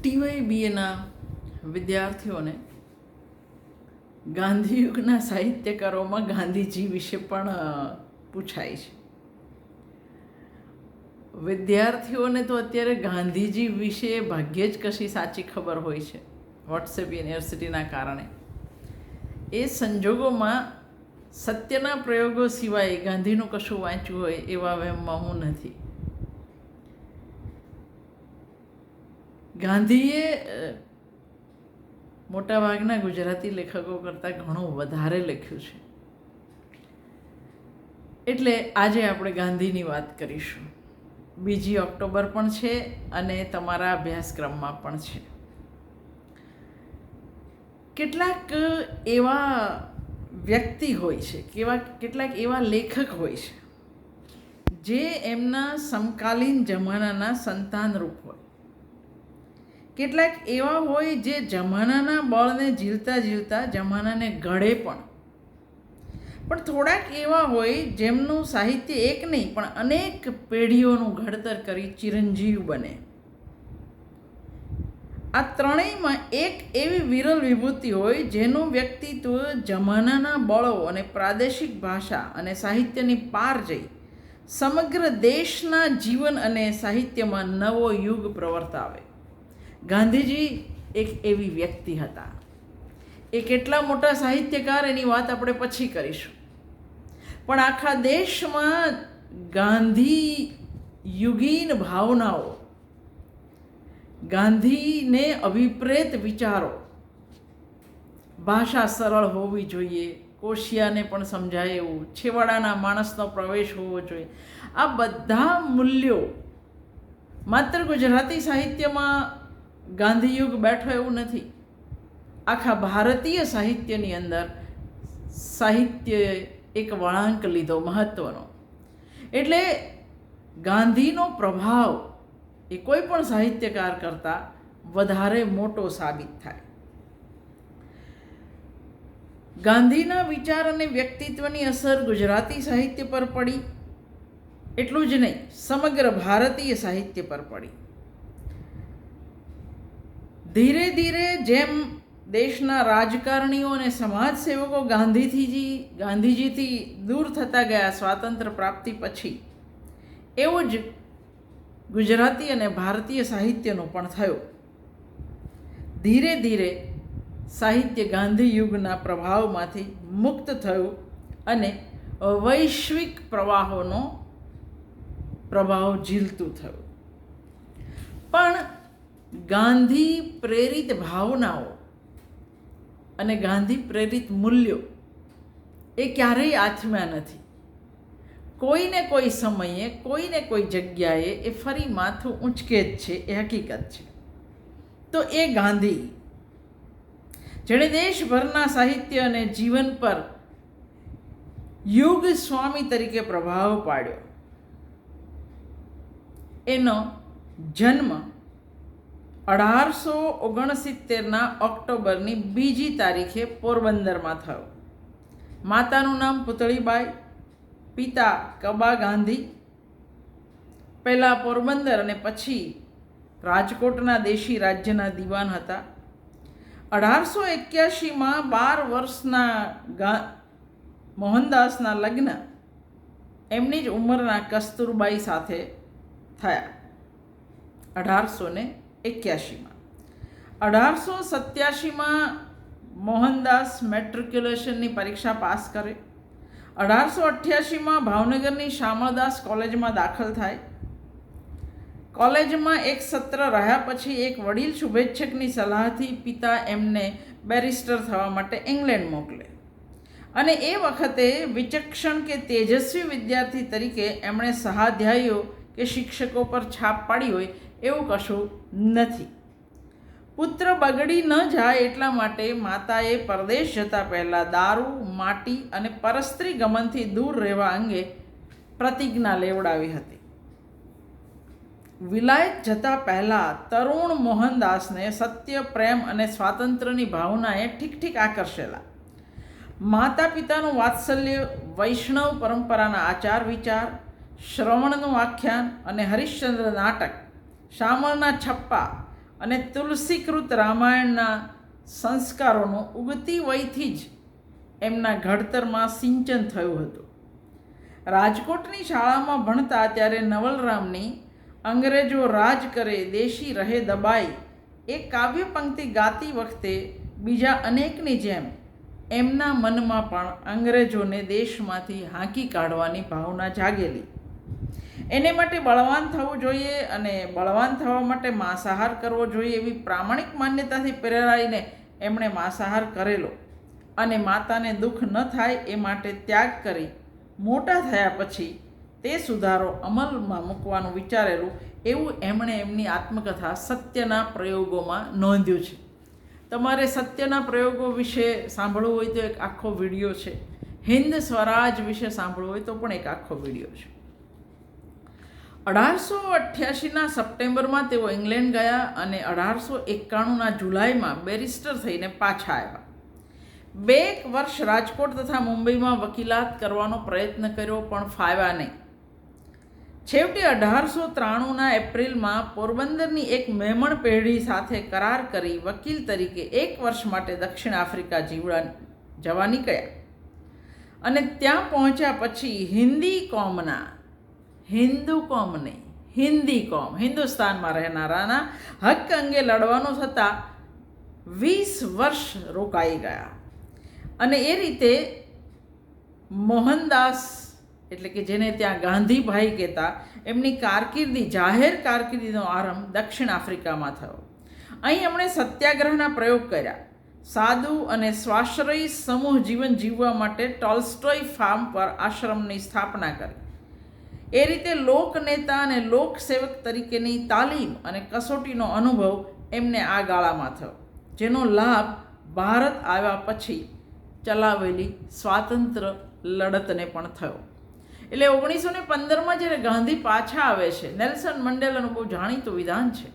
TYBAના વિદ્યાર્થીઓને ગાંધીયુગના સાહિત્યકારોમાં ગાંધીજી વિશે પણ પૂછાય છે. વિદ્યાર્થીઓને તો અત્યારે ગાંધીજી વિશે ભાગ્યે જ કશી સાચી ખબર હોય છે વોટ્સએપ યુનિવર્સિટીના કારણે. એ સંજોગોમાં સત્યના પ્રયોગો સિવાય ગાંધીનું કશું વાંચ્યું હોય એવા વહેમમાં હું નથી. ગાંધીએ મોટાભાગના ગુજરાતી લેખકો કરતાં ઘણું વધારે લખ્યું છે. એટલે આજે આપણે ગાંધીની વાત કરીશું. 2 ઓક્ટોબર પણ છે અને તમારા અભ્યાસક્રમમાં પણ છે. કેટલાક એવા વ્યક્તિ હોય છે, કેટલાક એવા લેખક હોય છે જે એમના સમકાલીન જમાનાના સંતાનરૂપ હોય. કેટલાક એવા હોય જે જમાનાના બળને ઝીલતા ઝીલતા જમાનાને ઘડે પણ થોડાક એવા હોય જેમનું સાહિત્ય એક નહીં પણ અનેક પેઢીઓનું ઘડતર કરી ચિરંજીવ બને. આ ત્રણેયમાં એક એવી વિરલ વિભૂતિ હોય જેનું વ્યક્તિત્વ જમાનાના બળો અને પ્રાદેશિક ભાષા અને સાહિત્યની પાર જઈ સમગ્ર દેશના જીવન અને સાહિત્યમાં નવો યુગ પ્રવર્તાવે. ગાંધીજી એક એવી વ્યક્તિ હતા. એ કેટલા મોટા સાહિત્યકાર એની વાત આપણે પછી કરીશું. પણ આખા દેશમાં ગાંધી યુગીન ભાવનાઓ, ગાંધીને અભિપ્રેત વિચારો, ભાષા સરળ હોવી જોઈએ, કોશિયાને પણ સમજાય એવું, છેવાડાના માણસનો પ્રવેશ હોવો જોઈએ, આ બધા મૂલ્યો માત્ર ગુજરાતી સાહિત્યમાં ગાંધીયુગ બેઠો એવું નથી. આખા ભારતીય સાહિત્યની અંદર સાહિત્યએ એક વળાંક લીધો મહત્ત્વનો. એટલે ગાંધીનો પ્રભાવ એ કોઈ પણ સાહિત્યકાર કરતાં વધારે મોટો સાબિત થાય. ગાંધીના વિચાર અને વ્યક્તિત્વની અસર ગુજરાતી સાહિત્ય પર પડી એટલું જ નહીં, સમગ્ર ભારતીય સાહિત્ય પર પડી. ધીરે ધીરે જેમ દેશના રાજકારણીઓ અને સમાજસેવકો ગાંધીજીથી દૂર થતા ગયા સ્વાતંત્ર્ય પ્રાપ્તિ પછી, એવું જ ગુજરાતી અને ભારતીય સાહિત્યનું પણ થયું. ધીરે ધીરે સાહિત્ય ગાંધી યુગના પ્રભાવમાંથી મુક્ત થયું અને વૈશ્વિક પ્રવાહોનો પ્રભાવ ઝીલતું થયું. પણ ગાંધી પ્રેરિત ભાવનાઓ અને ગાંધી પ્રેરિત મૂલ્યો એ ક્યારેય આથમ્યા નથી. કોઈને કોઈ સમયે, કોઈને કોઈ જગ્યાએ એ ફરી માથું ઊંચકે જ છે, એ હકીકત છે. તો એ ગાંધી જેણે દેશભરના સાહિત્ય અને જીવન પર યુગ સ્વામી તરીકે પ્રભાવ પાડ્યો, એનો જન્મ 1869 ઓક્ટોબરની 2 તારીખે પોરબંદરમાં થયો. માતાનું નામ પુતળીબાઈ, પિતા કબા ગાંધી. પહેલાં પોરબંદર અને પછી રાજકોટના દેશી રાજ્યના દિવાન હતા. 1881માં 12 વર્ષના મોહનદાસના લગ્ન એમની જ ઉંમરના કસ્તુરબાઈ સાથે થયા 1881માં. 1887માં મોહનદાસ મેટ્રિક્યુલેશનની પરીક્ષા પાસ કરે. 1888માં ભાવનગરની શામળદાસ કોલેજમાં દાખલ થાય. કોલેજમાં એક સત્ર રહ્યા પછી એક વડીલ શુભેચ્છકની સલાહથી પિતા એમને બેરિસ્ટર થવા માટે ઇંગ્લેન્ડ મોકલે. અને એ વખતે વિચક્ષણ કે તેજસ્વી વિદ્યાર્થી તરીકે એમણે સહાધ્યાયીઓ કે શિક્ષકો પર છાપ પાડી હોય એવું કશું નથી. પુત્ર બગડી ન જાય એટલા માટે માતાએ પરદેશ જતા પહેલાં દારૂ, માટી અને પરસ્ત્રી ગમનથી દૂર રહેવા અંગે પ્રતિજ્ઞા લેવડાવી હતી. વિલાયત જતા પહેલાં તરુણ મોહનદાસને સત્ય, પ્રેમ અને સ્વાતંત્ર્યની ભાવનાએ ઠીક ઠીક આકર્ષેલા. માતા પિતાનું વાત્સલ્ય, વૈષ્ણવ પરંપરાના આચાર વિચાર, શ્રવણનું આખ્યાન અને હરિશ્ચંદ્ર નાટક, શામળના છપ્પા અને તુલસીકૃત રામાયણના સંસ્કારોનું ઉગતી વયથી જ એમના ઘડતરમાં સિંચન થયું હતું. રાજકોટની શાળામાં ભણતા ત્યારે નવલરામની અંગ્રેજો રાજ કરે દેશી રહે દબાઈ એ કાવ્ય પંક્તિ ગાતી વખતે બીજા અનેકની જેમ એમના મનમાં પણ અંગ્રેજોને દેશમાંથી હાંકી કાઢવાની ભાવના જાગેલી. એને માટે બળવાન થવું જોઈએ અને બળવાન થવા માટે માંસાહાર કરવો જોઈએ એવી પ્રામાણિક માન્યતાથી પ્રેરાઈને એમણે માંસાહાર કરેલો અને માતાને દુઃખ ન થાય એ માટે ત્યાગ કરી મોટા થયા પછી તે સુધારો અમલમાં મૂકવાનું વિચારેલું એવું એમણે એમની આત્મકથા સત્યના પ્રયોગોમાં નોંધ્યું છે. તમારે સત્યના પ્રયોગો વિશે સાંભળવું હોય તો એક આખો વિડીયો છે. હિન્દ સ્વરાજ વિશે સાંભળવું હોય તો પણ એક આખો વિડીયો છે. 1888ના સપ્ટેમ્બરમાં તેઓ ઇંગ્લેન્ડ ગયા અને 1891ના જુલાઈમાં બેરિસ્ટર થઈને પાછા આવ્યા. 2 વર્ષ રાજકોટ તથા મુંબઈમાં વકીલાત કરવાનો પ્રયત્ન કર્યો પણ ફાવ્યા નહીં. છેવટે 1893ના એપ્રિલમાં પોરબંદરની એક મહેમણ પેઢી સાથે કરાર કરી વકીલ તરીકે 1 વર્ષ માટે દક્ષિણ આફ્રિકા જવા નીકળ્યા અને ત્યાં પહોંચ્યા પછી હિન્દી કોમ હિન્દુસ્તાનમાં રહેનારાના હક અંગે લડવાનું થતાં 20 વર્ષ રોકાઈ ગયા અને એ રીતે મોહનદાસ એટલે કે જેને ત્યાં ગાંધીભાઈ કહેતા એમની જાહેર કારકિર્દીનો આરંભ દક્ષિણ આફ્રિકામાં થયો. અહીં એમણે સત્યાગ્રહના પ્રયોગ કર્યા. સાદું અને સ્વાશ્રયી સમૂહ જીવન જીવવા માટે ટોલ્સ્ટોય ફાર્મ પર આશ્રમની સ્થાપના કરી. એ રીતે લોકનેતા અને લોકસેવક તરીકેની તાલીમ અને કસોટીનો અનુભવ એમને આ ગાળામાં થયો, જેનો લાભ ભારત આવ્યા પછી ચલાવેલી સ્વાતંત્ર્ય લડતને પણ થયો. એટલે 1915માં જ્યારે ગાંધી પાછા આવે છે, નેલ્સન મંડેલાનું બહુ જાણીતું વિધાન છે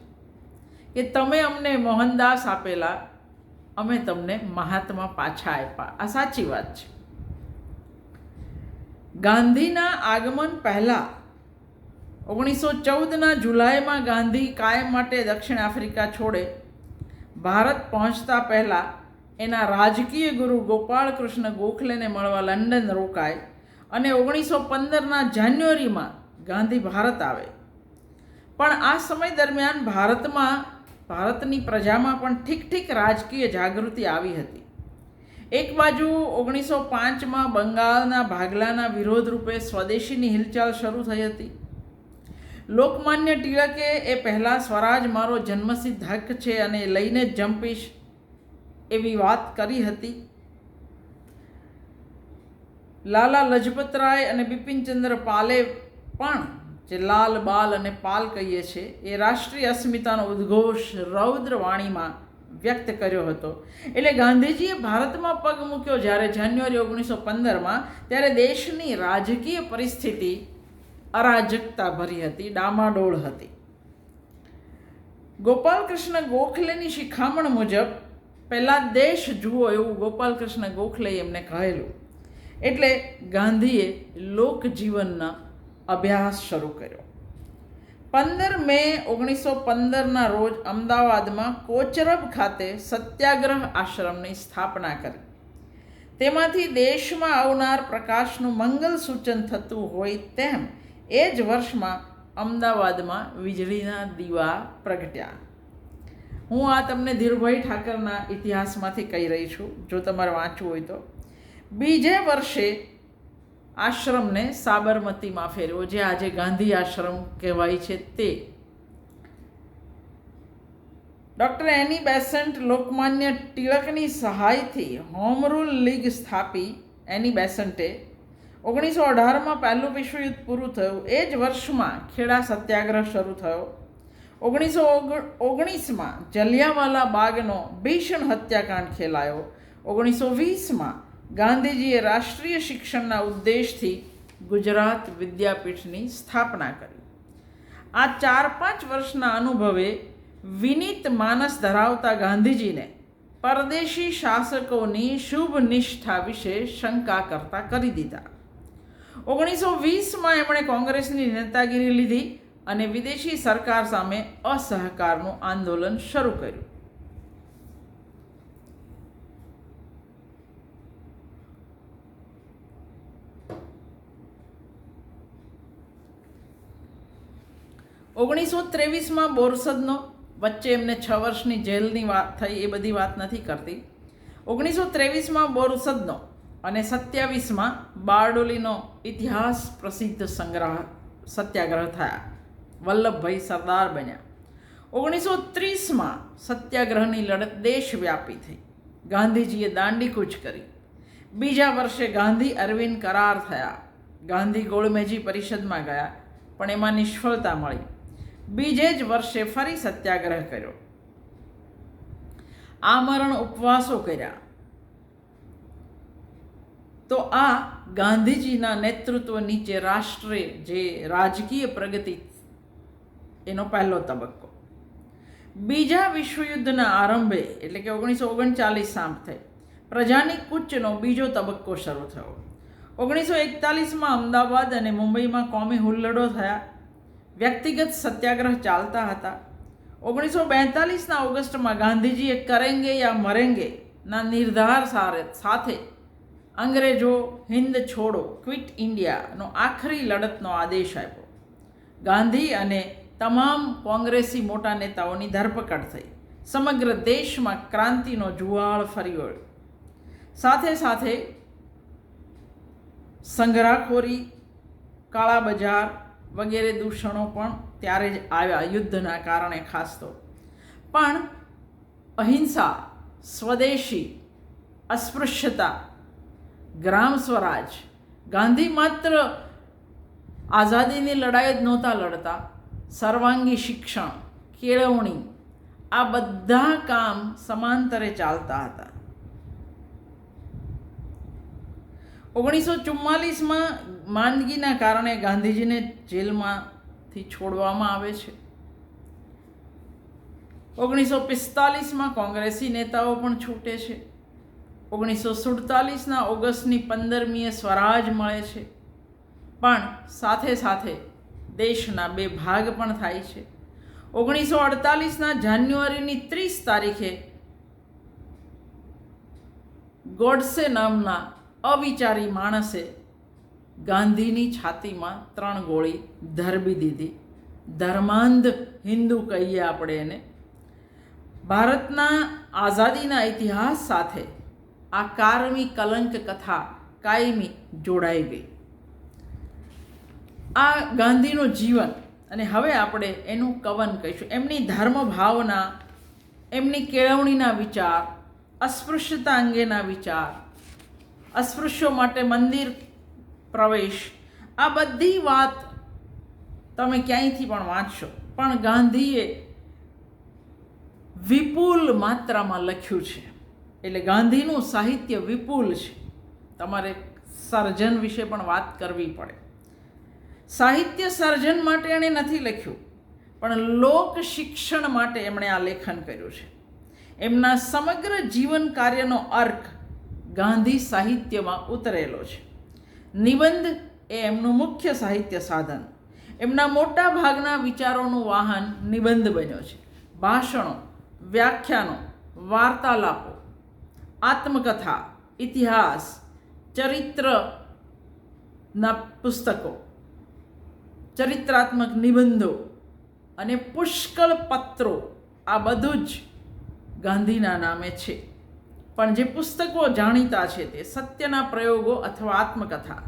કે તમે અમને મોહનદાસ આપેલા, અમે તમને મહાત્મા પાછા આપ્યા. આ સાચી વાત છે. ગાંધીના આગમન પહેલાં 1914ના જુલાઈમાં ગાંધી કાયમ માટે દક્ષિણ આફ્રિકા છોડે ભારત પહોંચતા પહેલાં એના રાજકીય ગુરુ ગોપાળકૃષ્ણ ગોખલેને મળવા લંડન રોકાય અને 1915ના જાન્યુઆરીમાં ગાંધી ભારત આવે. પણ આ સમય દરમિયાન ભારતની પ્રજામાં પણ ઠીક રાજકીય જાગૃતિ આવી હતી. એક બાજુ 1905માં બંગાળના ભાગલાના વિરોધ રૂપે સ્વદેશીની હિલચાલ શરૂ થઈ હતી. લોકમાન્ય ટિળકે એ પહેલાં સ્વરાજ મારો જન્મસિદ્ધ હક છે અને લઈને જ જંપીશ એવી વાત કરી હતી. લાલા લજપતરાય અને બિપિનચંદ્ર પાલે પણ, જે લાલ બાલ અને પાલ કહીએ છીએ, એ રાષ્ટ્રીય અસ્મિતાનો ઉદ્ઘોષ રૌદ્ર વાણીમાં વ્યક્ત કર્યો હતો. એટલે ગાંધીજીએ ભારતમાં પગ મૂક્યો જ્યારે જાન્યુઆરી 1915માં, ત્યારે દેશની રાજકીય પરિસ્થિતિ અરાજકતા ભરી હતી, ડામાડોળ હતી. ગોપાલકૃષ્ણ ગોખલેની શિખામણ મુજબ પહેલાં દેશ જુઓ એવું ગોપાલકૃષ્ણ ગોખલેએ એમને કહેલું. એટલે ગાંધીએ લોકજીવનના અભ્યાસ શરૂ કર્યો. 15 મે 1915ના રોજ અમદાવાદમાં કોચરબ ખાતે સત્યાગ્રહ આશ્રમની સ્થાપના કરી. તેમાંથી દેશમાં આવનાર પ્રકાશનું મંગલ સૂચન થતું હોય તેમ એ જ વર્ષમાં અમદાવાદમાં વીજળીના દીવા પ્રગટ્યા. હું આ તમને ધીરુભાઈ ઠાકરના ઇતિહાસમાંથી કહી રહી છું, જો તમારે વાંચવું હોય તો. બીજે વર્ષે આશ્રમને સાબરમતીમાં ફેરવ્યો, જે આજે ગાંધી આશ્રમ કહેવાય છે તે. ડૉક્ટર એની બેસન્ટ લોકમાન્ય ટિળકની સહાયથી હોમ રૂલ લીગ સ્થાપી. એની બેસન્ટે 1918માં પહેલું વિશ્વયુદ્ધ પૂરું થયું. એ જ વર્ષમાં ખેડા સત્યાગ્રહ શરૂ થયો. 1919માં જલિયાવાલા બાગનો ભીષણ હત્યાકાંડ ખેલાયો. 1920માં ગાંધીજીએ રાષ્ટ્રીય શિક્ષણના ઉદ્દેશથી ગુજરાત વિદ્યાપીઠની સ્થાપના કરી. આ 4-5 વર્ષના અનુભવે વિનીત માનસ ધરાવતા ગાંધીજીને પરદેશી શાસકોની શુભ નિષ્ઠા વિશે શંકા કરતા કરી દીધા. 1920માં એમણે કોંગ્રેસની નેતાગીરી લીધી, અને વિદેશી સરકાર સામે અસહકારનું આંદોલન શરૂ કર્યું. ઓગણીસો 23 બોરસદનો, વચ્ચે એમને 6 વર્ષની જેલની વાત થઈ, એ બધી વાત નથી કરતી. 1923 બોરસદનો અને 27 બારડોલીનો ઇતિહાસ પ્રસિદ્ધ સત્યાગ્રહ થયા. વલ્લભભાઈ સરદાર બન્યા. 1930 સત્યાગ્રહની લડત દેશવ્યાપી થઈ. ગાંધીજીએ દાંડીકૂચ કરી. બીજા વર્ષે ગાંધી અરવિંદ કરાર થયા. ગાંધી ગોળમેજી પરિષદમાં ગયા, પણ એમાં નિષ્ફળતા મળી. બીજે જ વર્ષે ફરી સત્યાગ્રહ કર્યો. આમરણ ઉપવાસો કર્યા. તો આ ગાંધીજીના નેતૃત્વ નીચે રાષ્ટ્રે જે રાજકીય પ્રગતિ, એનો પહેલો તબક્કો. બીજા વિશ્વયુદ્ધના આરંભે એટલે કે 1939 થઈ પ્રજાની કૂચનો બીજો તબક્કો શરૂ થયો. 1941 અમદાવાદ અને મુંબઈમાં કોમી હુલ્લડો થયા. વ્યક્તિગત સત્યાગ્રહ ચાલતા હતા. 1942 ઓગસ્ટમાં ગાંધીજીએ કરેંગે યા મરેંગે ના નિર્ધાર સાથે અંગ્રેજો હિન્દ છોડો, ક્વિટ ઇન્ડિયાનો આખરી લડતનો આદેશ આપ્યો. ગાંધી અને તમામ કોંગ્રેસી મોટા નેતાઓની ધરપકડ થઈ. સમગ્ર દેશમાં ક્રાંતિનો જુવાળ ફરી વળ્યો. સાથે સાથે સંગ્રહખોરી, કાળા બજાર વગેરે દૂષણો પણ ત્યારે જ આવ્યા, યુદ્ધના કારણે ખાસ તો. પણ અહિંસા, સ્વદેશી, અસ્પૃશ્યતા, ગ્રામ સ્વરાજ, ગાંધી માત્ર આઝાદીની લડાઈ જ નહોતા લડતા, સર્વાંગી શિક્ષણ, કેળવણી, આ બધા કામ સમાંતરે ચાલતા હતા. 1944 માંદગીના કારણે ગાંધીજીને જેલમાંથી છોડવામાં આવે છે. 1945 કોંગ્રેસી નેતાઓ પણ છૂટે છે. 1947 ઓગસ્ટની 15મીએ સ્વરાજ મળે છે. પણ સાથે સાથે દેશના બે ભાગ પણ થાય છે. 1948 જાન્યુઆરીની 30 તારીખે ગોડસે નામના અવિચારી માણસે ગાંધીની છાતીમાં 3 ગોળી ધરબી દીધી. ધર્માંધ હિન્દુ કહીએ આપણે એને. ભારતના આઝાદીના ઇતિહાસ સાથે આ કારમી કલંક કથા કાયમી જોડાઈ ગઈ. આ ગાંધીનું જીવન, અને હવે આપણે એનું કવન કહીશું. એમની ધર્મ ભાવના, એમની કેળવણીના વિચાર, અસ્પૃશ્યતા અંગેના વિચાર, અસ્પૃશ્યો માટે મંદિર પ્રવેશ, આ બધી વાત તમે ક્યાંયથી પણ વાંચશો. પણ ગાંધીએ વિપુલ માત્રામાં લખ્યું છે. એટલે ગાંધીનું સાહિત્ય વિપુલ છે. તમારે સર્જન વિશે પણ વાત કરવી પડે. સાહિત્ય સર્જન માટે એણે નથી લખ્યું, પણ લોક શિક્ષણ માટે એમણે આ લેખન કર્યું છે. એમના સમગ્ર જીવન કાર્યનો અર્ક ગાંધી સાહિત્યમાં ઉતરેલો છે. નિબંધ એ એમનું મુખ્ય સાહિત્ય સાધન. એમના મોટા ભાગના વિચારોનું વાહન નિબંધ બન્યો છે. ભાષણો, વ્યાખ્યાનો, વાર્તાલાપો, આત્મકથા, ઇતિહાસ, ચરિત્રના પુસ્તકો, ચરિત્રાત્મક નિબંધો અને પુષ્કળ પત્રો, આ બધું જ ગાંધીના નામે છે. પણ જે પુસ્તકો જાણીતા છે તે સત્યના પ્રયોગો અથવા આત્મકથા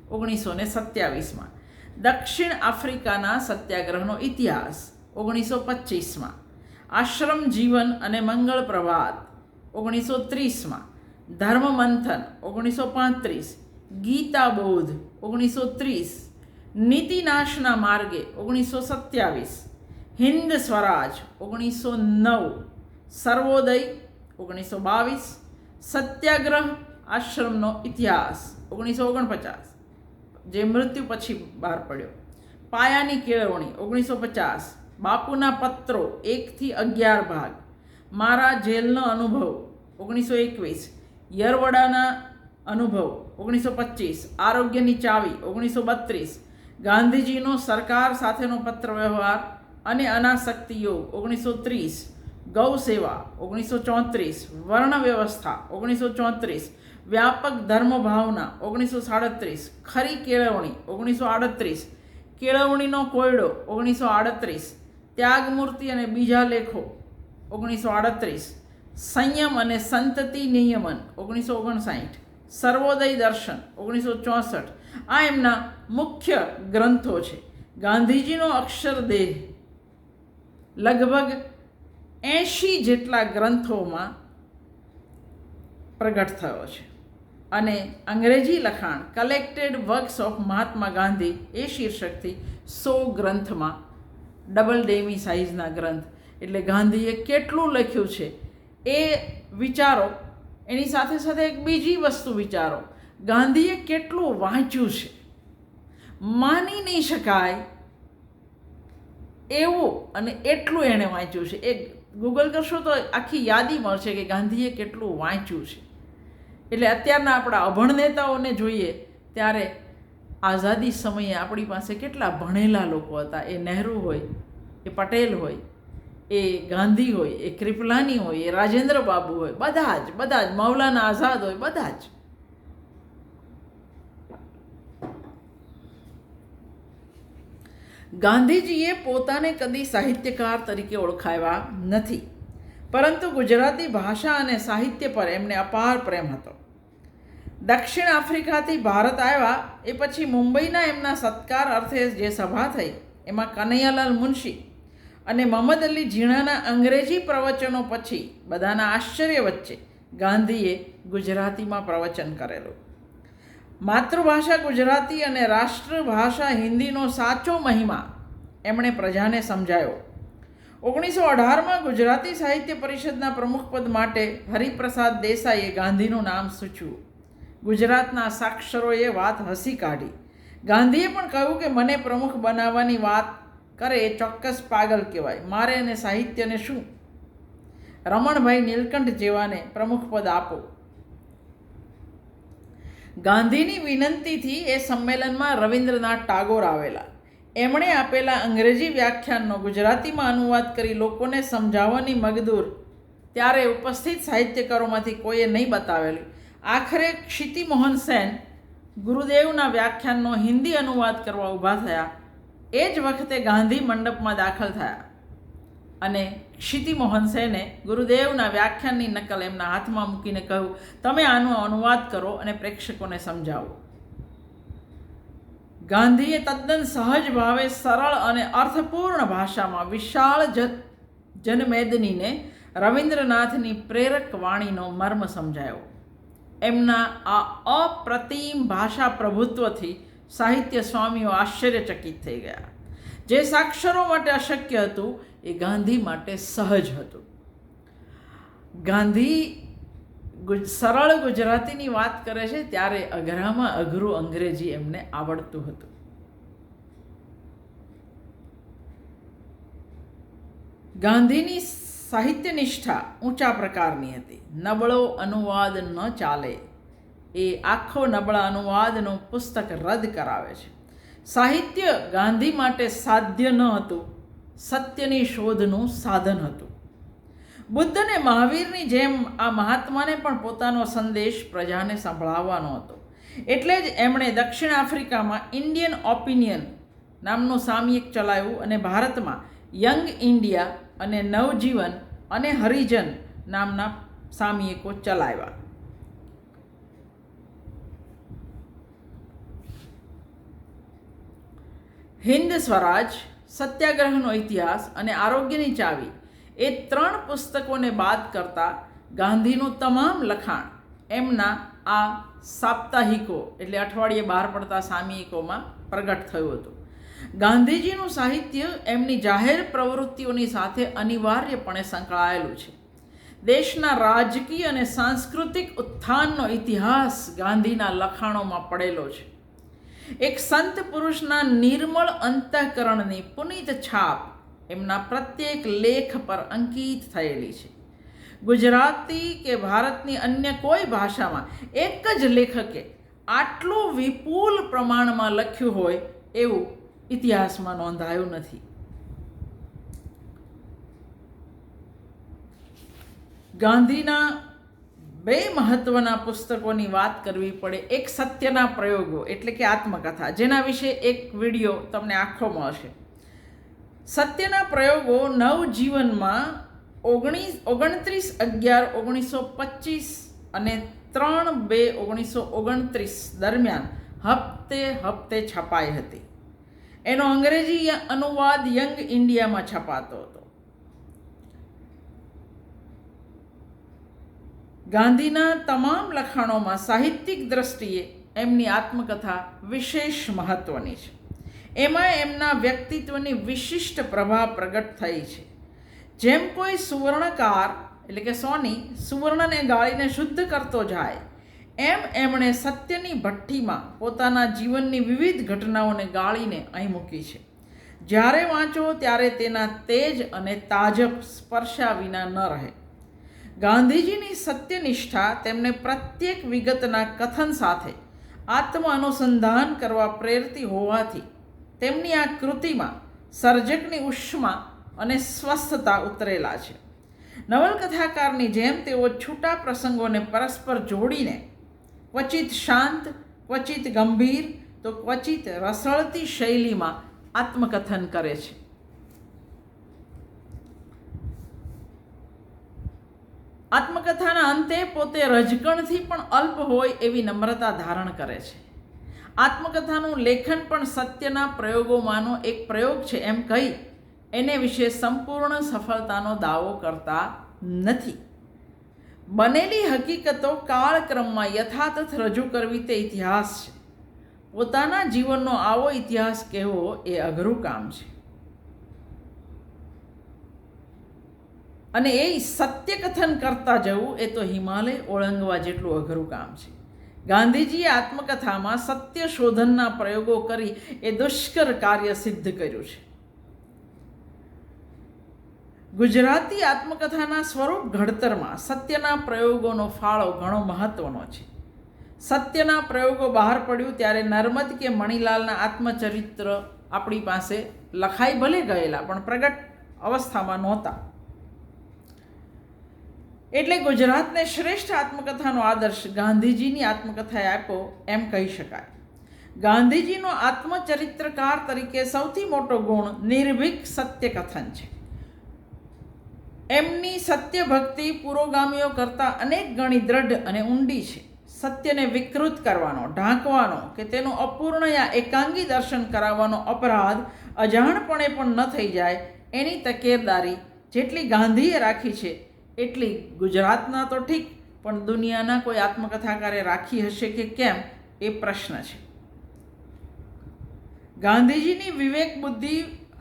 1927, દક્ષિણ આફ્રિકાના સત્યાગ્રહનો ઇતિહાસ 1925, આશ્રમ જીવન અને મંગળ પ્રભાત 1930, ધર્મ મંથન 1935, ગીતા બોધ 1930, નીતિનાશના માર્ગે 1927, હિન્દ સ્વરાજ 1909, સર્વોદય 1922, સત્યાગ્રહ આશ્રમનો ઇતિહાસ 1949, જે મૃત્યુ પછી બહાર પડ્યો, પાયાની કેળવણી 1950, બાપુના પત્રો 1 થી 11 ભાગ, મારા જેલનો અનુભવ 1921, યરવડાના અનુભવ 1925, આરોગ્યની ચાવી 1932, ગાંધીજીનો સરકાર સાથેનો પત્ર વ્યવહાર અને અનાસક્તિ યોગ 1930, ગૌ સેવા 1934, વર્ણ વ્યવસ્થા 1934, વ્યાપક ધર્મ ભાવના 1937, ખરી કેળવણી 1938, કેળવણીનો કોયડો 1938, ત્યાગમૂર્તિ અને બીજા લેખો 1938, સંયમ અને સંતતિ નિયમન 1959, સર્વોદય દર્શન 1964 આ એમના મુખ્ય ગ્રંથો છે. ગાંધીજીનો અક્ષરદેહ લગભગ 80 જેટલા ગ્રંથોમાં પ્રગટ થયો છે અને અંગ્રેજી લખાણ collected works of Mahatma Gandhi એ શીર્ષકથી 100 ગ્રંથમાં ડબલ ડેમી સાઇઝના ગ્રંથ, એટલે ગાંધીએ કેટલું લખ્યું છે એ વિચારો. એની સાથે સાથે એક બીજી વસ્તુ વિચારો, ગાંધીએ કેટલું વાંચ્યું છે. માની નહીં શકાય એવું અને એટલું એણે વાંચ્યું છે. એ ગૂગલ કરશો તો આખી યાદી મળશે કે ગાંધીએ કેટલું વાંચ્યું છે. એટલે અત્યારના આપણા અભણ નેતાઓને જોઈએ ત્યારે આઝાદી સમયે આપણી પાસે કેટલા ભણેલા લોકો હતા. એ નહેરુ હોય, એ પટેલ હોય, એ ગાંધી હોય, એ કૃપલાની હોય, એ રાજેન્દ્ર બાબુ હોય, બધા જ મૌલાના આઝાદ હોય, બધા જ. ગાંધીજીએ પોતાને કદી સાહિત્યકાર તરીકે ઓળખાવ્યા નથી, પરંતુ ગુજરાતી ભાષા અને સાહિત્ય પર એમને અપાર પ્રેમ હતો. દક્ષિણ આફ્રિકાથી ભારત આવ્યા એ પછી મુંબઈના એમના સત્કાર અર્થે જે સભા થઈ એમાં કનૈયાલાલ મુનશી અને મહમદ અલી ઝીણાના અંગ્રેજી પ્રવચનો પછી બધાના આશ્ચર્ય વચ્ચે ગાંધીએ ગુજરાતીમાં પ્રવચન કરેલું. માતૃભાષા ગુજરાતી અને રાષ્ટ્રભાષા હિન્દીનો સાચો મહિમા એમણે પ્રજાને સમજાયો. 1918માં ગુજરાતી સાહિત્ય પરિષદના પ્રમુખપદ માટે હરિપ્રસાદ દેસાઈએ ગાંધીનું નામ સૂચવ્યું. ગુજરાતના સાક્ષરોએ વાત હસી કાઢી. ગાંધીએ પણ કહ્યું કે મને પ્રમુખ બનાવવાની વાત કરે એ ચોક્કસ પાગલ કહેવાય. મારે અને સાહિત્યને શું? રમણભાઈ નીલકંઠ જેવાને પ્રમુખપદ આપો. ગાંધીની વિનંતીથી એ સંમેલનમાં રવિન્દ્રનાથ ટાગોર આવેલા. એમણે આપેલા અંગ્રેજી વ્યાખ્યાનનો ગુજરાતીમાં અનુવાદ કરી લોકોને સમજાવવાની મગદૂર ત્યારે ઉપસ્થિત સાહિત્યકારોમાંથી કોઈએ નહીં બતાવેલી. આખરે ક્ષિતિમોહન સેન ગુરુદેવના વ્યાખ્યાનનો હિન્દી અનુવાદ કરવા ઊભા થયા. એ જ વખતે ગાંધી મંડપમાં દાખલ થયા અને ક્ષિતિમોહન સેને ગુરુદેવના વ્યાખ્યાનની નકલ એમના હાથમાં મૂકીને કહ્યું, તમે આનો અનુવાદ કરો અને પ્રેક્ષકોને સમજાવો. ગાંધીએ તદ્દન સહજ ભાવે સરળ અને અર્થપૂર્ણ ભાષામાં વિશાળ જનમેદનીને રવિન્દ્રનાથની પ્રેરક વાણીનો મર્મ સમજાયો. એમના આ અપ્રતિમ ભાષા પ્રભુત્વથી સાહિત્ય સ્વામીઓ આશ્ચર્યચકિત થઈ ગયા. જે સાક્ષરો માટે અશક્ય હતું એ ગાંધી માટે સહજ હતું. ગાંધી સરળ ગુજરાતીની વાત કરે છે ત્યારે અઘરામાં અઘરું અંગ્રેજી એમને આવડતું હતું. ગાંધીની સાહિત્ય નિષ્ઠા ઊંચા પ્રકારની હતી. નબળો અનુવાદ ન ચાલે એ આખો નબળા અનુવાદનું પુસ્તક રદ કરાવે છે. સાહિત્ય ગાંધી માટે સાધ્ય ન હતું, સત્યની શોધનું સાધન હતું. બુદ્ધ અને મહાવીરની જેમ આ મહાત્માને પણ પોતાનો સંદેશ પ્રજાને સંભળાવવાનો હતો. એટલે જ એમણે દક્ષિણ આફ્રિકામાં ઇન્ડિયન ઓપિનિયન નામનું સામયિક ચલાવ્યું અને ભારતમાં યંગ ઇન્ડિયા અને નવજીવન અને હરિજન નામના સામયિકો ચલાવ્યા. હિન્દ સ્વરાજ, સત્યાગ્રહનો ઇતિહાસ અને આરોગ્યની ચાવી એ 3 પુસ્તકોને બાદ કરતાં ગાંધીનું તમામ લખાણ એમના આ સાપ્તાહિકો એટલે અઠવાડિયે બહાર પડતા સામયિકોમાં પ્રગટ થયું હતું. ગાંધીજીનું સાહિત્ય એમની જાહેર પ્રવૃત્તિઓની સાથે અનિવાર્યપણે સંકળાયેલું છે. દેશના રાજકીય અને સાંસ્કૃતિક ઉત્થાનનો ઇતિહાસ ગાંધીના લખાણોમાં પડેલો છે. એક સંત પુરુષના નિર્મળ અંતઃકરણની પુનિત છાપ એમના પ્રત્યેક લેખ પર અંકિત થયેલી છે. ગુજરાતી કે ભારતની અન્ય કોઈ ભાષામાં એક જ લેખકે આટલું વિપુલ પ્રમાણમાં લખ્યું હોય એવું ઇતિહાસમાં નોંધાયું નથી. ગાંધીના 2 મહત્વના પુસ્તકોની વાત કરવી પડે. એક સત્યના પ્રયોગો એટલે કે આત્મકથા, જેના વિશે એક વિડીયો તમને આખો મળશે. સત્યના પ્રયોગો નવજીવનમાં 29/11/1925 અને 3/2/1929 દરમિયાન હપ્તે છપાઈ હતી. એનો અંગ્રેજી અનુવાદ યંગ ઇન્ડિયામાં છપાતો હતો. ગાંધીના તમામ લખાણોમાં સાહિત્યિક દ્રષ્ટિએ એમની આત્મકથા વિશેષ મહત્વની છે. એમાં એમના વ્યક્તિત્વની વિશિષ્ટ પ્રભા પ્રગટ થઈ છે. જેમ કોઈ સુવર્ણકાર એટલે કે સોની સુવર્ણને ગાળીને શુદ્ધ કરતો જાય, એમ એમણે સત્યની ભઠ્ઠીમાં પોતાના જીવનની વિવિધ ઘટનાઓને ગાળીને અહીં મૂકી છે. જ્યારે વાંચો ત્યારે તેના તેજ અને તાજપ સ્પર્શા વિના ન રહે. ગાંધીજીની સત્યનિષ્ઠા તેમને પ્રત્યેક વિગતના કથન સાથે આત્મ અનુસંધાન કરવા પ્રેરતી હોવાથી તેમની આ કૃતિમાં સર્જકની ઉષ્મા અને સ્વસ્થતા ઉતરેલા છે. નવલકથાકારની જેમ તેઓ છૂટા પ્રસંગોને પરસ્પર જોડીને ક્વચિત શાંત, ક્વચિત ગંભીર તો ક્વચિત રસળતી શૈલીમાં આત્મકથન કરે છે. આત્મકથાના અંતે પોતે રજકણથી પણ અલ્પ હોય એવી નમ્રતા ધારણ કરે છે. આત્મકથાનું લેખન પણ સત્યના પ્રયોગોમાંનો એક પ્રયોગ છે એમ કહી એને વિશે સંપૂર્ણ સફળતાનો દાવો કરતા નથી. બનેલી હકીકતો કાળક્રમમાં યથાતથ રજૂ કરવી તે ઇતિહાસ છે. પોતાના જીવનનો આવો ઇતિહાસ કહેવો એ અઘરું કામ છે. અને એ સત્યકથન કરતા જવું એ તો હિમાલય ઓળંગવા જેટલું અઘરું કામ છે. ગાંધીજીએ આત્મકથામાં સત્ય શોધનના પ્રયોગો કરી એ દુષ્કર કાર્ય સિદ્ધ કર્યું છે. ગુજરાતી આત્મકથાના સ્વરૂપ ઘડતરમાં સત્યના પ્રયોગોનો ફાળો ઘણો મહત્વનો છે. સત્યના પ્રયોગો બહાર પડ્યું ત્યારે નર્મદ કે મણિલાલના આત્મચરિત્ર આપણી પાસે લખાઈ ભલે ગયેલા પણ પ્રગટ અવસ્થામાં નહોતા. એટલે ગુજરાતને શ્રેષ્ઠ આત્મકથાનો આદર્શ ગાંધીજીની આત્મકથાએ આપ્યો એમ કહી શકાય. ગાંધીજીનો આત્મચરિત્રકાર તરીકે સૌથી મોટો ગુણ નિર્ભીક સત્યકથન છે. એમની સત્યભક્તિ પુરોગામીઓ કરતાં અનેક ગણી દ્રઢ અને ઊંડી છે. સત્યને વિકૃત કરવાનો, ઢાંકવાનો કે તેનું અપૂર્ણ યા એકાંગી દર્શન કરાવવાનો અપરાધ અજાણપણે પણ ન થઈ જાય એની તકેદારી જેટલી ગાંધીએ રાખી છે એટલી ગુજરાતના તો ઠીક પણ દુનિયાના કોઈ આત્મકથાકારે રાખી હશે કે કેમ એ પ્રશ્ન છે. ગાંધીજીની વિવેક બુદ્ધિ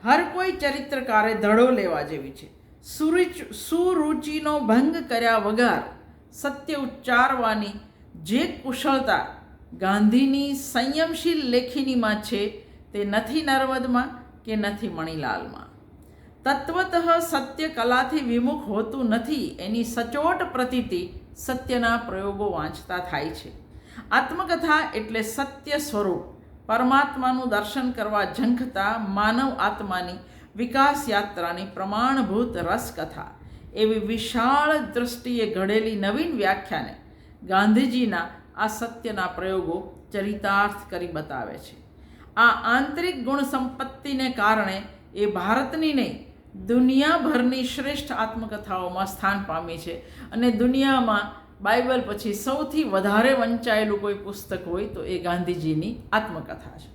હર કોઈ ચરિત્રકારે ધડો લેવા જેવી છે. સુરુચિનો ભંગ કર્યા વગર સત્ય ઉચ્ચારવાની જે કુશળતા ગાંધીની સંયમશીલ લેખિનીમાં છે તે નથી નર્મદમાં કે નથી મણિલાલમાં. તત્વતઃ સત્ય કલાથી વિમુખ હોતું નથી એની સચોટ પ્રતીતિ સત્યના પ્રયોગો વાંચતા થાય છે. આત્મકથા એટલે સત્ય સ્વરૂપ પરમાત્માનું દર્શન કરવા ઝંખતા માનવ આત્માની વિકાસ યાત્રાની પ્રમાણભૂત રસકથા એવી વિશાળ દૃષ્ટિએ ઘડેલી નવીન વ્યાખ્યાને ગાંધીજીના આ સત્યના પ્રયોગો ચરિતાર્થ કરી બતાવે છે. આ આંતરિક ગુણ સંપત્તિને કારણે એ ભારતની નહીં દુનિયાભરની શ્રેષ્ઠ આત્મકથાઓમાં સ્થાન પામી છે. અને દુનિયામાં બાઇબલ પછી સૌથી વધારે વંચાયેલું કોઈ પુસ્તક હોય તો એ ગાંધીજીની આત્મકથા છે.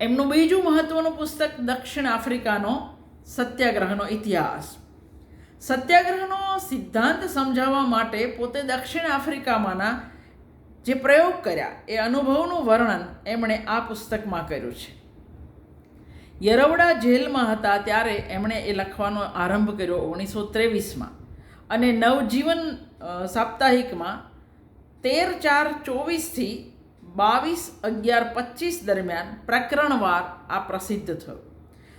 એમનું બીજું મહત્વનું પુસ્તક દક્ષિણ આફ્રિકાનો સત્યાગ્રહનો ઇતિહાસ. સત્યાગ્રહનો સિદ્ધાંત સમજાવવા માટે પોતે દક્ષિણ આફ્રિકામાંના જે પ્રયોગ કર્યા એ અનુભવનું વર્ણન એમણે આ પુસ્તકમાં કર્યું છે. યરવડા જેલમાં હતા ત્યારે એમણે એ લખવાનો આરંભ કર્યો 1923માં અને નવજીવન સાપ્તાહિકમાં 13/4/24થી 22/11/25 દરમિયાન પ્રકરણવાર આ પ્રસિદ્ધ થયું.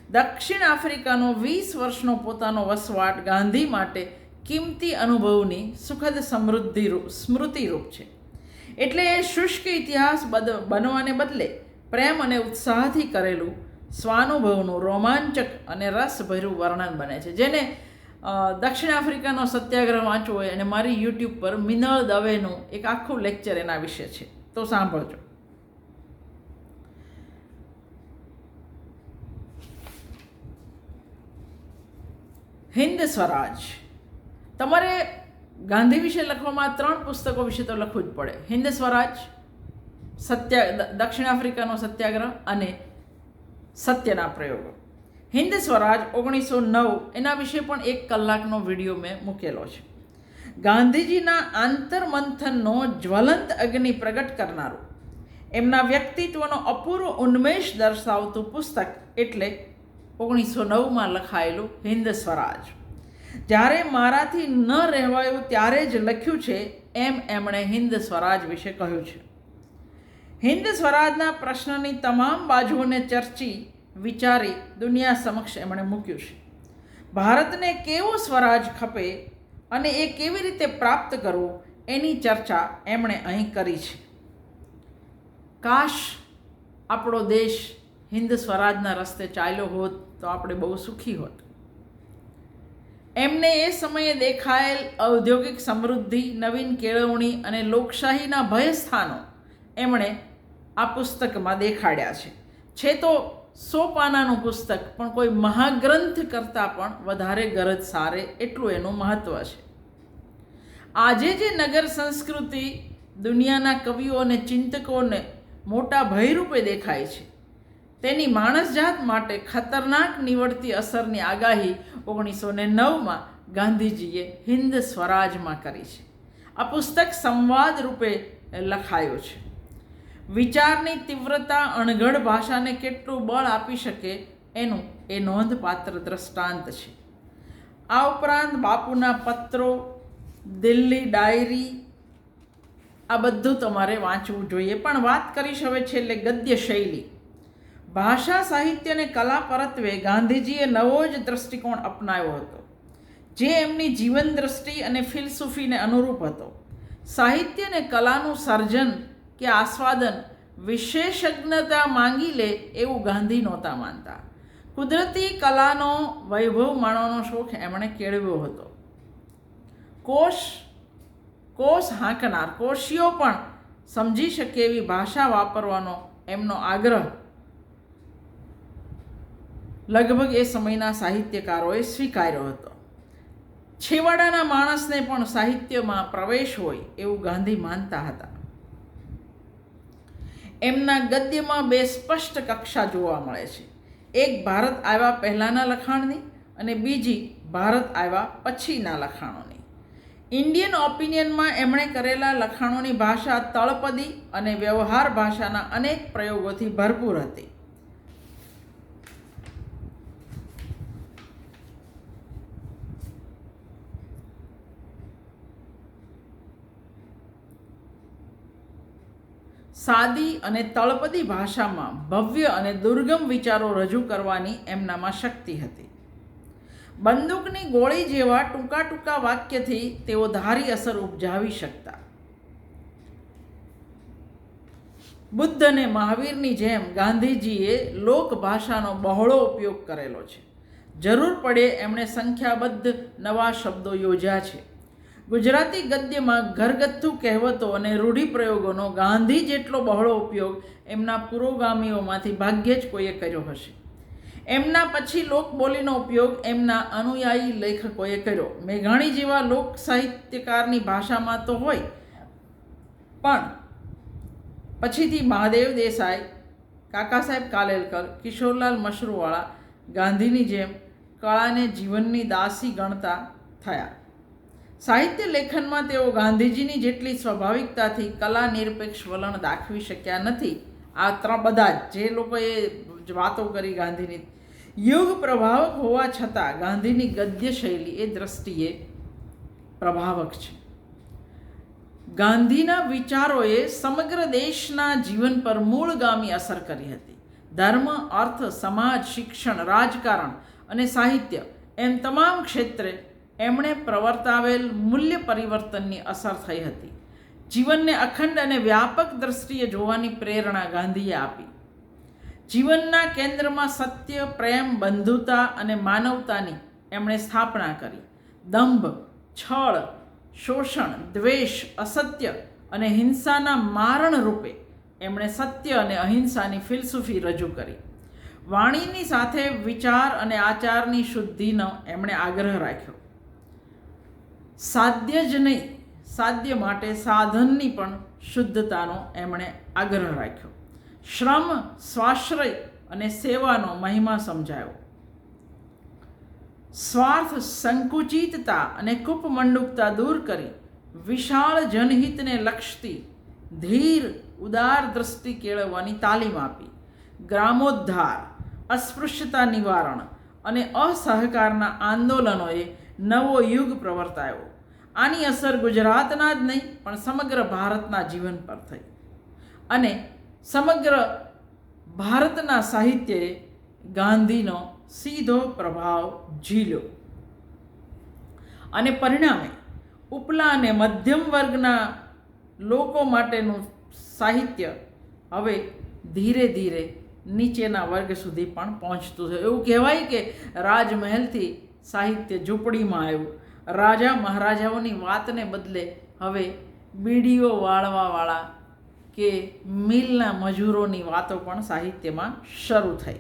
દક્ષિણ આફ્રિકાનો 20 વર્ષનો પોતાનો વસવાટ ગાંધી માટે કિંમતી અનુભવની સુખદ સ્મૃતિરૂપ છે. એટલે એ શુષ્ક ઇતિહાસ બનવાને બદલે પ્રેમ અને ઉત્સાહથી કરેલું સ્વાનુભવનું રોમાંચક અને રસભર્યું વર્ણન બને છે. જેને દક્ષિણ આફ્રિકાનો સત્યાગ્રહ વાંચવો હોય અને મારી યુટ્યુબ પર મિનળ દવેનું એક આખું લેક્ચર એના વિશે છે, તો સાંભળજો. હિન્દ સ્વરાજ. તમારે ગાંધી વિશે લખવામાં 3 પુસ્તકો વિશે તો લખવું જ પડે: હિન્દ સ્વરાજ, દક્ષિણ આફ્રિકાનો સત્યાગ્રહ અને સત્યના પ્રયોગો. હિન્દ સ્વરાજ 1909 એના વિશે પણ 1 કલાકનો વિડીયો મેં મૂકેલો છે. ગાંધીજીના આંતરમંથનનો જ્વલંત અગ્નિ પ્રગટ કરનારું, એમના વ્યક્તિત્વનો અપૂર્વ ઉન્મેષ દર્શાવતું પુસ્તક એટલે 1909માં લખાયેલું હિન્દ સ્વરાજ. જ્યારે મારાથી ન રહેવાયું ત્યારે જ લખ્યું છે એમ એમણે હિન્દ સ્વરાજ વિશે કહ્યું છે. હિન્દ સ્વરાજના પ્રશ્નની તમામ બાજુઓને ચર્ચી વિચારી દુનિયા સમક્ષ એમણે મૂક્યું છે. ભારતને કેવું સ્વરાજ ખપે અને એ કેવી રીતે પ્રાપ્ત કરવું એની ચર્ચા એમણે અહીં કરી છે. કાશ આપણો દેશ હિન્દ સ્વરાજના રસ્તે ચાલ્યો હોત તો આપણે બહુ સુખી હોત. એમને એ સમયે દેખાયેલ ઔદ્યોગિક સમૃદ્ધિ, નવીન કેળવણી અને લોકશાહીના ભયસ્થાનો એમણે આ પુસ્તકમાં દેખાડ્યા છે. છે તો 100 પાનાનું પુસ્તક, પણ કોઈ મહાગ્રંથ કરતાં પણ વધારે ગરજ સારે એટલું એનું મહત્ત્વ છે. આજે જે નગર સંસ્કૃતિ દુનિયાના કવિઓ અને ચિંતકોને મોટા ભયરૂપે દેખાય છે, તેની માણસજાત માટે ખતરનાક નીવડતી અસરની આગાહી 1909માં ગાંધીજીએ હિન્દ સ્વરાજમાં કરી છે. આ પુસ્તક સંવાદ રૂપે લખાયું છે. વિચારની તીવ્રતા અણઘડ ભાષાને કેટલું બળ આપી શકે એનું એ નોંધપાત્ર દ્રષ્ટાંત છે. આ ઉપરાંત બાપુના પત્રો, દિલ્હી ડાયરી, આ બધું તમારે વાંચવું જોઈએ. પણ વાત કરીશ હવે છેલ્લે ગદ્ય શૈલી. ભાષા, સાહિત્ય અને કલા પરત્વે ગાંધીજીએ નવો જ દૃષ્ટિકોણ અપનાવ્યો હતો, જે એમની જીવન દૃષ્ટિ અને ફિલસૂફીને અનુરૂપ હતો. સાહિત્ય અને કલાનું સર્જન કે આસ્વાદન વિશેષજ્ઞતા માંગી લે એવું ગાંધી નહોતા માનતા. કુદરતી કલાનો વૈભવ માણવાનો શોખ એમણે કેળવ્યો હતો. કોષ હાંકનાર કોશીઓ પણ સમજી શકે એવી ભાષા વાપરવાનો એમનો આગ્રહ લગભગ એ સમયના સાહિત્યકારોએ સ્વીકાર્યો હતો. છેવાડાના માણસને પણ સાહિત્યમાં પ્રવેશ હોય એવું ગાંધી માનતા હતા. એમના ગદ્યમાં 2 સ્પષ્ટ કક્ષા જોવા મળે છે. એક ભારત આવ્યા પહેલાંના લખાણની અને બીજી ભારત આવ્યા પછીના લખાણોની. ઇન્ડિયન ઓપિનિયનમાં એમણે કરેલા લખાણોની ભાષા તળપદી અને વ્યવહાર ભાષાના અનેક પ્રયોગોથી ભરપૂર હતી. સાદી અને તળપદી ભાષામાં ભવ્ય અને દુર્ગમ વિચારો રજૂ કરવાની એમનામાં શક્તિ હતી. બંદૂકની ગોળી જેવા ટૂંકા ટૂંકા વાક્યથી તેઓ ધારી અસર ઉપજાવી શકતા. બુદ્ધ અને મહાવીરની જેમ ગાંધીજીએ લોકભાષાનો બહોળો ઉપયોગ કરેલો છે. જરૂર પડે એમણે સંખ્યાબદ્ધ નવા શબ્દો યોજ્યા છે. ગુજરાતી ગદ્યમાં ઘરગથ્થુ કહેવતો અને રૂઢિપ્રયોગોનો ગાંધી જેટલો બહોળો ઉપયોગ એમના પુરોગામીઓમાંથી ભાગ્યે જ કોઈએ કર્યો હશે. એમના પછી લોકબોલીનો ઉપયોગ એમના અનુયાયી લેખકોએ કર્યો. મેઘાણી જેવા લોક સાહિત્યકારની ભાષામાં તો હોય, પણ પછીથી મહાદેવ દેસાઈ, કાકા સાહેબ કાલેલકર, કિશોરલાલ મશરૂવાળા ગાંધીની જેમ કળાને જીવનની દાસી ગણતા થયા. સાહિત્ય લેખનમાં તેઓ ગાંધીજીની જેટલી સ્વાભાવિકતાથી કલા નિરપેક્ષ વલણ દાખવી શક્યા નથી. આ બધા જે લોકોએ વાતો કરી ગાંધીની, યુગ પ્રભાવક હોવા છતાં ગાંધીની ગદ્ય શૈલી એ દ્રષ્ટિએ પ્રભાવક છે. ગાંધીના વિચારોએ સમગ્ર દેશના જીવન પર મૂળગામી અસર કરી હતી. ધર્મ, અર્થ, સમાજ, શિક્ષણ, રાજકારણ અને સાહિત્ય એમ તમામ ક્ષેત્રે એમણે પ્રવર્તાવેલ મૂલ્ય પરિવર્તનની અસર થઈ હતી. જીવનને અખંડ અને વ્યાપક દ્રષ્ટિએ જોવાની પ્રેરણા ગાંધીએ આપી. જીવનના કેન્દ્રમાં સત્ય, પ્રેમ, બંધુતા અને માનવતાની એમણે સ્થાપના કરી. દંભ, છળ, શોષણ, દ્વેષ, અસત્ય અને હિંસાના મારણ રૂપે એમણે સત્ય અને અહિંસાની ફિલસૂફી રજૂ કરી. વાણીની સાથે વિચાર અને આચારની શુદ્ધિનો એમણે આગ્રહ રાખ્યો. સાધ્ય જ નહીં, સાધ્ય માટે સાધનની પણ શુદ્ધતાનો એમણે આગ્રહ રાખ્યો. શ્રમ, સ્વાશ્રય અને સેવાનો મહિમા સમજાયો. સ્વાર્થ, સંકુચિતતા અને કૂપમંડુકતા દૂર કરી વિશાળ જનહિતને લક્ષતી ધીર, ઉદાર દ્રષ્ટિ કેળવવાની તાલીમ આપી. ગ્રામોદ્ધાર, અસ્પૃશ્યતા નિવારણ અને અસહકારના આંદોલનોએ નવો યુગ પ્રવર્તાયો. આની અસર ગુજરાતના જ નહીં પણ સમગ્ર ભારતના જીવન પર થઈ અને સમગ્ર ભારતના સાહિત્યએ ગાંધીનો સીધો પ્રભાવ ઝીલ્યો અને પરિણામે ઉપલા અને મધ્યમ વર્ગના લોકો માટેનું સાહિત્ય હવે ધીરે ધીરે નીચેના વર્ગ સુધી પણ પહોંચતું થયું. એવું કહેવાય કે રાજમહેલથી સાહિત્ય ઝૂંપડીમાં આવ્યું. રાજા મહારાજાઓની વાતને બદલે હવે બીડીઓ વાળવાવાળા કે મિલના મજૂરોની વાતો પણ સાહિત્યમાં શરૂ થઈ.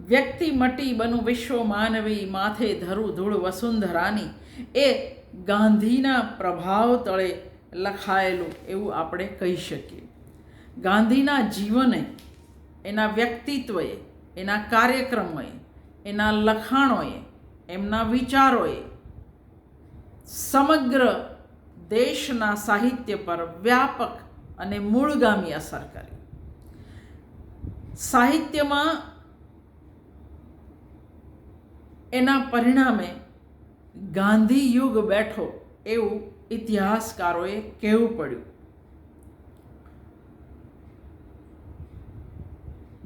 વ્યક્તિ મટી બનુ વિશ્વ માનવી, માથે ધરું ધૂળ વસુંધરાની એ ગાંધીના પ્રભાવ તળે લખાયેલું એવું આપણે કહી શકીએ. ગાંધીના જીવને, એના વ્યક્તિત્વએ, એના કાર્યક્રમોએ, એના લખાણોએ, એમના વિચારોએ સમગ્ર દેશના સાહિત્ય પર વ્યાપક અને મૂળગામી અસર કરી. સાહિત્યમાં એના પરિણામે ગાંધી યુગ બેઠો એવું ઇતિહાસકારોએ કહેવું પડ્યું.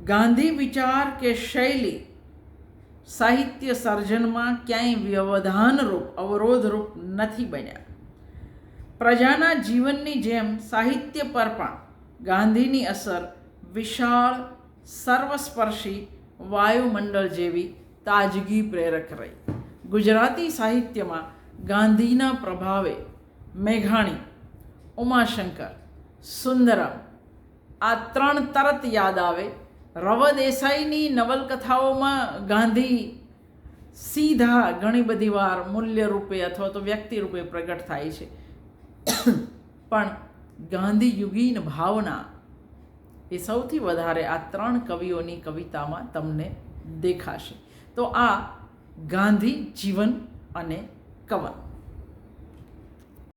ગાંધી વિચાર કે શૈલી સાહિત્ય સર્જનમાં ક્યાંય વ્યવધાનરૂપ, અવરોધરૂપ નથી બન્યા. પ્રજાના જીવનની જેમ સાહિત્ય પર પણ ગાંધીની અસર વિશાળ, સર્વસ્પર્શી વાયુમંડળ જેવી તાજગી પ્રેરક રહી. ગુજરાતી સાહિત્યમાં ગાંધીના પ્રભાવે મેઘાણી, ઉમાશંકર, સુંદરમ આ ત્રણ તરત યાદ આવે. રવ દેસાઈની નવલકથાઓમાં ગાંધી સીધા ઘણી બધી વાર મૂલ્ય રૂપે અથવા તો વ્યક્તિ રૂપે પ્રગટ થાય છે, પણ ગાંધીયુગીન ભાવના એ સૌથી વધારે આ ત્રણ કવિઓની કવિતામાં તમને દેખાશે. તો આ ગાંધી જીવન અને કવન.